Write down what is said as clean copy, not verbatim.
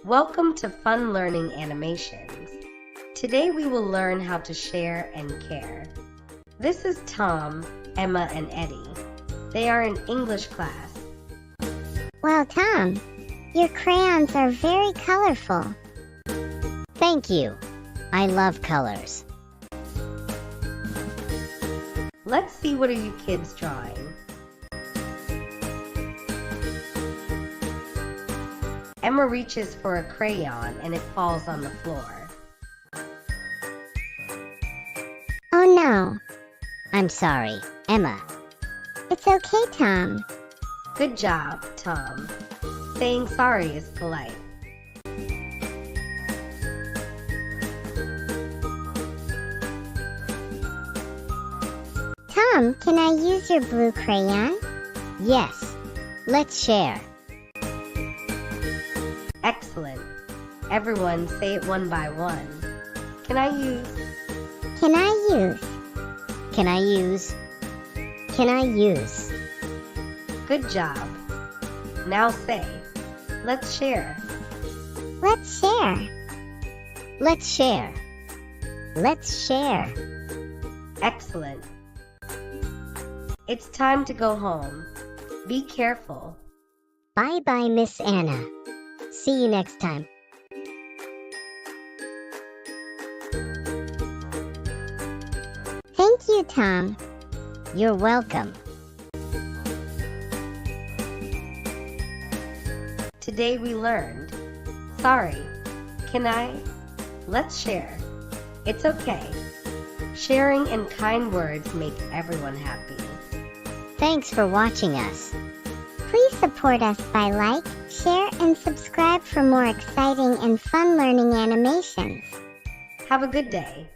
Welcome to Fun Learning Animations. Today we will learn how to share and care. This is Tom, Emma, and Eddie. They are in English class. Well, Tom, your crayons are very colorful. Thank you. I love colors. Let's see, what are you kids drawing? Emma reaches for a crayon and it falls on the floor. Oh no. I'm sorry, Emma. It's okay, Tom. Good job, Tom. Saying sorry is polite. Tom, can I use your blue crayon? Yes. Let's share. Excellent. Everyone say it one by one. Can I use? Can I use? Can I use? Can I use? Good job. Now say, let's share. Let's share. Let's share. Let's share. Excellent. It's time to go home. Be careful. Bye-bye, Miss Anna. See you next time. Thank you, Tom. You're welcome. Today we learned, sorry, can I? Let's share. It's okay. Sharing and kind words make everyone happy. Thanks for watching us. Please support us by like, share, and subscribe for more exciting and fun learning animations. Have a good day.